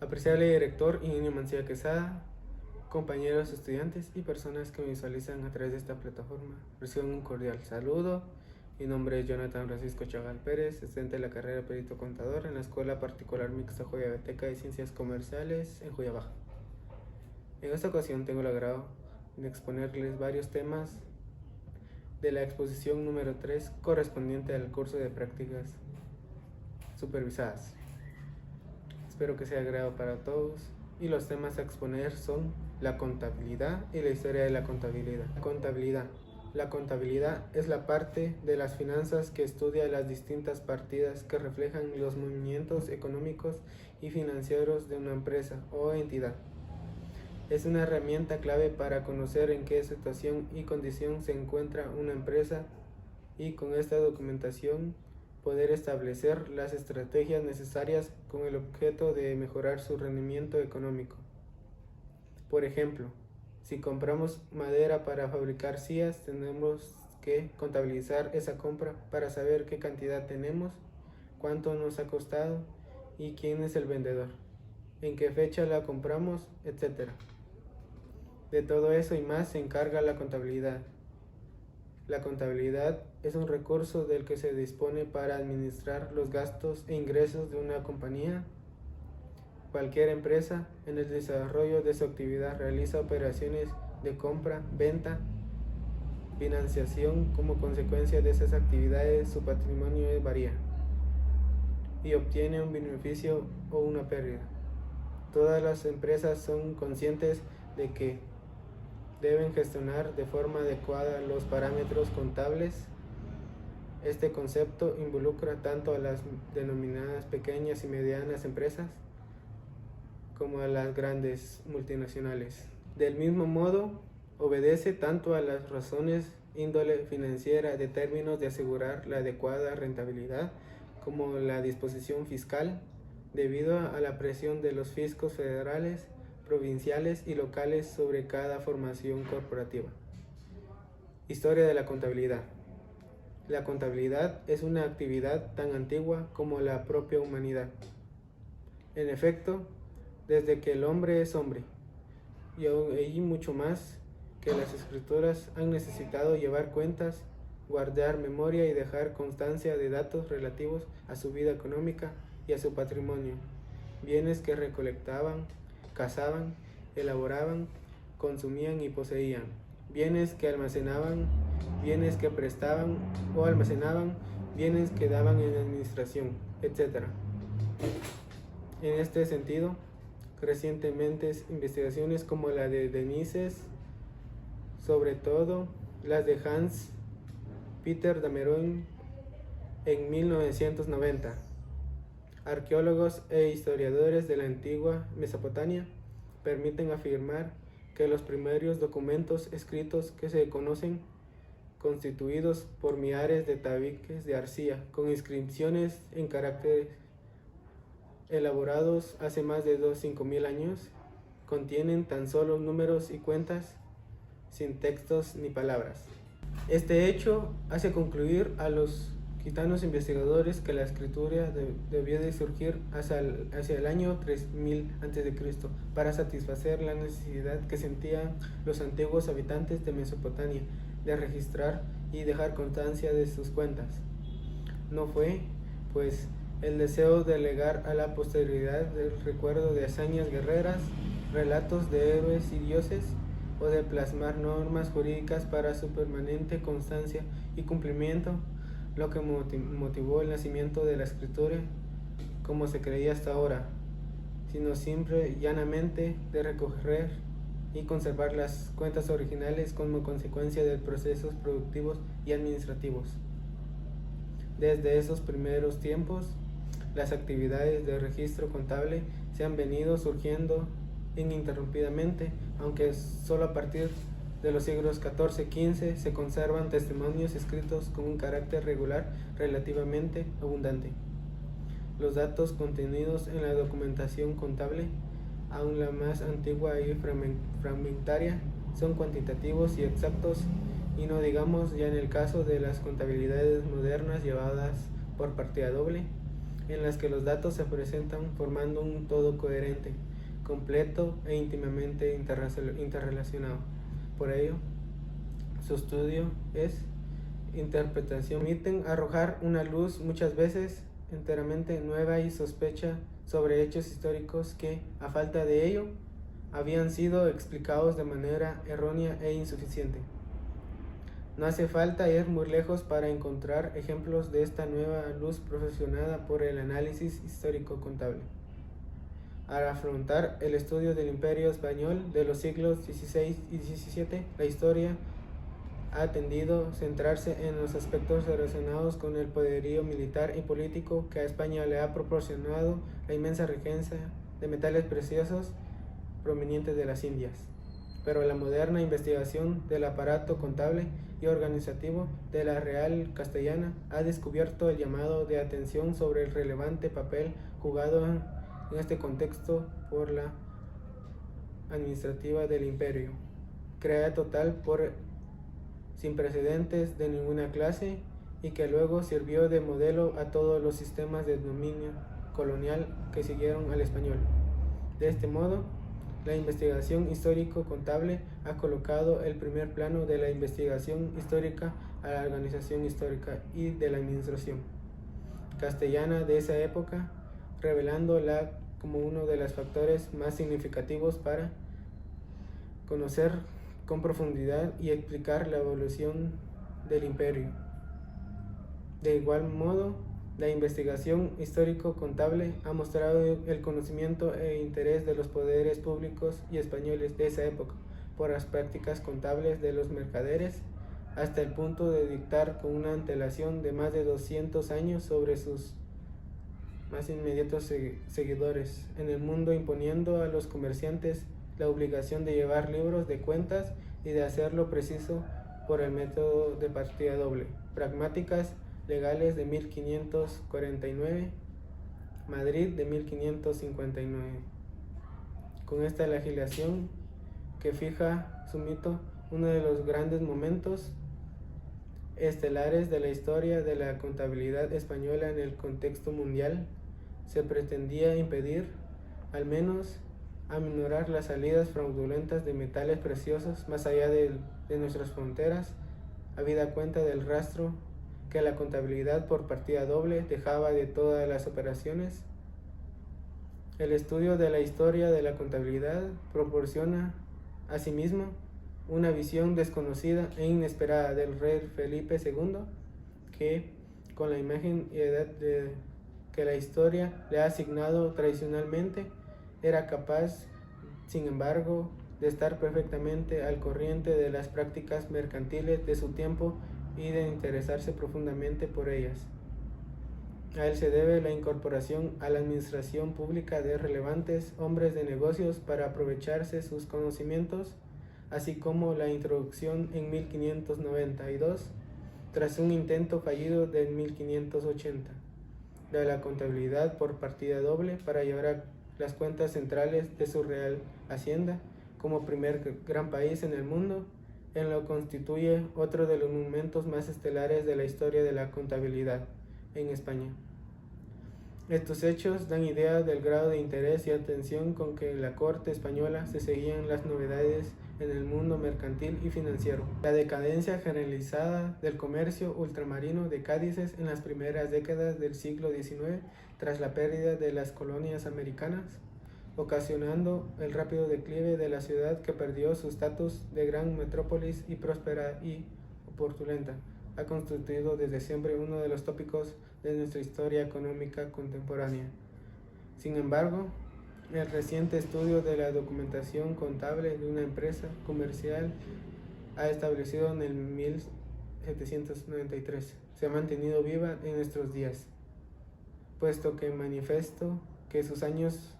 Apreciable director Ingenio Mancilla Quesada, compañeros estudiantes y personas que me visualizan a través de esta plataforma, reciban un cordial saludo. Mi nombre es Jonathan Francisco Chagal Pérez, estudiante de la carrera de Perito Contador en la Escuela Particular Mixta Joya-Beteca de Ciencias Comerciales en Joya Baja. En esta ocasión tengo el agrado de exponerles varios temas de la exposición número 3 correspondiente al curso de prácticas supervisadas. Espero que sea de agrado para todos y los temas a exponer son la contabilidad y la historia de la contabilidad. La contabilidad es la parte de las finanzas que estudia las distintas partidas que reflejan los movimientos económicos y financieros de una empresa o entidad. Es una herramienta clave para conocer en qué situación y condición se encuentra una empresa y con esta documentación poder establecer las estrategias necesarias con el objeto de mejorar su rendimiento económico. Por ejemplo, si compramos madera para fabricar sillas, tenemos que contabilizar esa compra para saber qué cantidad tenemos, cuánto nos ha costado y quién es el vendedor, en qué fecha la compramos, etc. De todo eso y más se encarga la contabilidad. La contabilidad es un recurso del que se dispone para administrar los gastos e ingresos de una compañía. Cualquier empresa en el desarrollo de su actividad realiza operaciones de compra, venta, financiación. Como consecuencia de esas actividades, su patrimonio varía y obtiene un beneficio o una pérdida. Todas las empresas son conscientes de que deben gestionar de forma adecuada los parámetros contables. Este concepto involucra tanto a las denominadas pequeñas y medianas empresas como a las grandes multinacionales. Del mismo modo, obedece tanto a las razones índole financiera de términos de asegurar la adecuada rentabilidad como la disposición fiscal, debido a la presión de los fiscos federales, provinciales y locales sobre cada formación corporativa. Historia de la contabilidad. La contabilidad es una actividad tan antigua como la propia humanidad. En efecto, desde que el hombre es hombre, y mucho más, que las escrituras han necesitado llevar cuentas, guardar memoria y dejar constancia de datos relativos a su vida económica y a su patrimonio, bienes que recolectaban, cazaban, elaboraban, consumían y poseían, bienes que almacenaban, bienes que prestaban o almacenaban, bienes que daban en administración, etc. En este sentido, recientemente investigaciones como la de Denises, sobre todo las de Hans Peter Dameron en 1990, arqueólogos e historiadores de la antigua Mesopotamia, permiten afirmar que los primeros documentos escritos que se conocen, constituidos por millares de tabiques de arcilla con inscripciones en caracteres elaborados hace más de 5.000 años, contienen tan solo números y cuentas sin textos ni palabras. Este hecho hace concluir a los gitanos investigadores que la escritura debió de surgir hacia el año 3000 a.C. para satisfacer la necesidad que sentían los antiguos habitantes de Mesopotamia de registrar y dejar constancia de sus cuentas. No fue, pues, el deseo de legar a la posteridad el recuerdo de hazañas guerreras, relatos de héroes y dioses, o de plasmar normas jurídicas para su permanente constancia y cumplimiento, lo que motivó el nacimiento de la escritura como se creía hasta ahora, sino simple y llanamente de recoger y conservar las cuentas originales como consecuencia de procesos productivos y administrativos. Desde esos primeros tiempos, las actividades de registro contable se han venido surgiendo ininterrumpidamente, aunque solo a partir de los siglos XIV y XV se conservan testimonios escritos con un carácter regular relativamente abundante. Los datos contenidos en la documentación contable, aún la más antigua y fragmentaria, son cuantitativos y exactos, y no digamos ya en el caso de las contabilidades modernas llevadas por partida doble, en las que los datos se presentan formando un todo coherente, completo e íntimamente interrelacionado. Por ello, su estudio es interpretación. Permiten arrojar una luz muchas veces enteramente nueva y sospecha sobre hechos históricos que, a falta de ello, habían sido explicados de manera errónea e insuficiente. No hace falta ir muy lejos para encontrar ejemplos de esta nueva luz profesionada por el análisis histórico contable. Al afrontar el estudio del Imperio Español de los siglos XVI y XVII, la historia ha tendido a centrarse en los aspectos relacionados con el poderío militar y político que a España le ha proporcionado la inmensa riqueza de metales preciosos provenientes de las Indias. Pero la moderna investigación del aparato contable y organizativo de la Real Castellana ha descubierto el llamado de atención sobre el relevante papel jugado en este contexto por la administrativa del imperio, creada total sin precedentes de ninguna clase, y que luego sirvió de modelo a todos los sistemas de dominio colonial que siguieron al español. De este modo, la investigación histórico-contable ha colocado el primer plano de la investigación histórica a la organización histórica y de la administración castellana de esa época, revelándola como uno de los factores más significativos para conocer con profundidad y explicar la evolución del imperio. De igual modo, la investigación histórico-contable ha mostrado el conocimiento e interés de los poderes públicos y españoles de esa época por las prácticas contables de los mercaderes, hasta el punto de dictar con una antelación de más de 200 años sobre sus más inmediatos seguidores en el mundo, imponiendo a los comerciantes la obligación de llevar libros de cuentas y de hacerlo preciso por el método de partida doble. Pragmáticas legales de 1549, Madrid de 1559. Con esta legislación que fija su mito, uno de los grandes momentos estelares de la historia de la contabilidad española en el contexto mundial, se pretendía impedir, al menos aminorar las salidas fraudulentas de metales preciosos más allá de nuestras fronteras, habida cuenta del rastro que la contabilidad por partida doble dejaba de todas las operaciones. El estudio de la historia de la contabilidad proporciona, asimismo, una visión desconocida e inesperada del rey Felipe II, que, con la imagen y edad que la historia le ha asignado tradicionalmente, era capaz, sin embargo, de estar perfectamente al corriente de las prácticas mercantiles de su tiempo y de interesarse profundamente por ellas. A él se debe la incorporación a la administración pública de relevantes hombres de negocios para aprovecharse sus conocimientos, así como la introducción en 1592, tras un intento fallido de 1580, de la contabilidad por partida doble para llevar a las cuentas centrales de su Real Hacienda como primer gran país en el mundo, en lo que constituye otro de los momentos más estelares de la historia de la contabilidad en España. Estos hechos dan idea del grado de interés y atención con que en la corte española se seguían las novedades en el mundo mercantil y financiero. La decadencia generalizada del comercio ultramarino de Cádiz en las primeras décadas del siglo XIX, tras la pérdida de las colonias americanas, ocasionando el rápido declive de la ciudad, que perdió su estatus de gran metrópolis y próspera y opulenta, ha constituido desde siempre uno de los tópicos de nuestra historia económica contemporánea. Sin embargo, el reciente estudio de la documentación contable de una empresa comercial ha establecido en el 1793 se ha mantenido viva en nuestros días, puesto que manifestó que sus años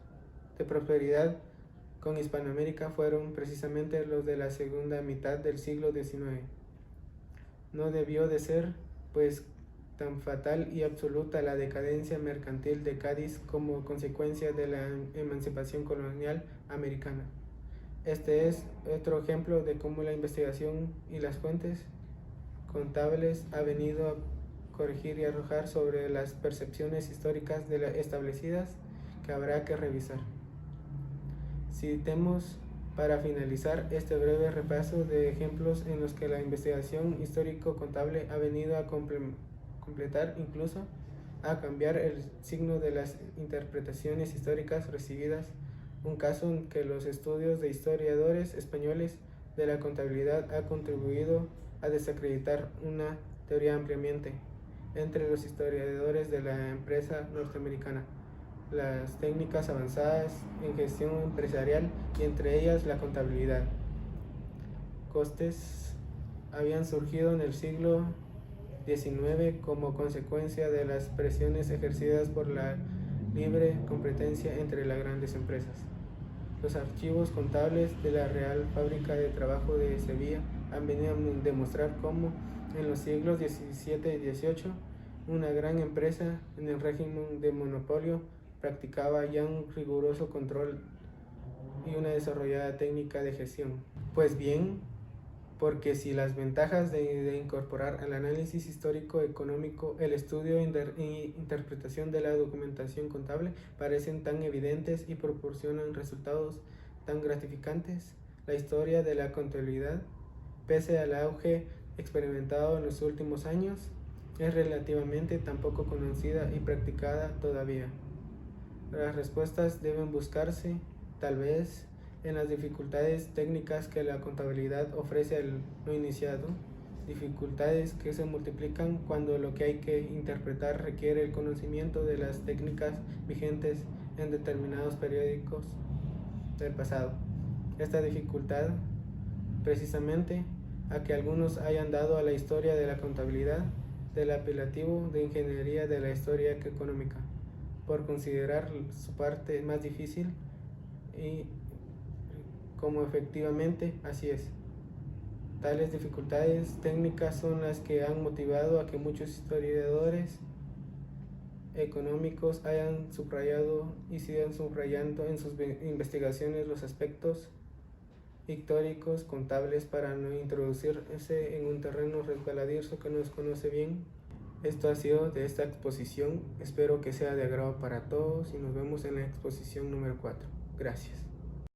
de prosperidad con Hispanoamérica fueron precisamente los de la segunda mitad del siglo XIX. No debió de ser, pues, tan fatal y absoluta la decadencia mercantil de Cádiz como consecuencia de la emancipación colonial americana. Este es otro ejemplo de cómo la investigación y las fuentes contables ha venido a corregir y arrojar sobre las percepciones históricas establecidas que habrá que revisar. Citemos para finalizar este breve repaso de ejemplos en los que la investigación histórico-contable ha venido a completar, incluso a cambiar el signo de las interpretaciones históricas recibidas, un caso en que los estudios de historiadores españoles de la contabilidad ha contribuido a desacreditar una teoría ampliamente entre los historiadores de la empresa norteamericana, las técnicas avanzadas en gestión empresarial y entre ellas la contabilidad. Costes habían surgido en el siglo XIX como consecuencia de las presiones ejercidas por la libre competencia entre las grandes empresas. Los archivos contables de la Real Fábrica de Trabajo de Sevilla han venido a demostrar cómo en los siglos XVII y XVIII una gran empresa en el régimen de monopolio practicaba ya un riguroso control y una desarrollada técnica de gestión. Pues bien, porque si las ventajas de incorporar al análisis histórico-económico el estudio e interpretación de la documentación contable parecen tan evidentes y proporcionan resultados tan gratificantes, la historia de la contabilidad, pese al auge experimentado en los últimos años, es relativamente tan poco conocida y practicada todavía. Las respuestas deben buscarse, tal vez, en las dificultades técnicas que la contabilidad ofrece al no iniciado, dificultades que se multiplican cuando lo que hay que interpretar requiere el conocimiento de las técnicas vigentes en determinados periódicos del pasado. Esta dificultad, precisamente, a que algunos hayan dado a la historia de la contabilidad del apelativo de ingeniería de la historia económica, por considerar su parte más difícil y como efectivamente así es. Tales dificultades técnicas son las que han motivado a que muchos historiadores económicos hayan subrayado y sigan subrayando en sus investigaciones los aspectos históricos contables para no introducirse en un terreno resbaladizo que no se conoce bien. Esto ha sido de esta exposición, espero que sea de agrado para todos y nos vemos en la exposición número 4. Gracias.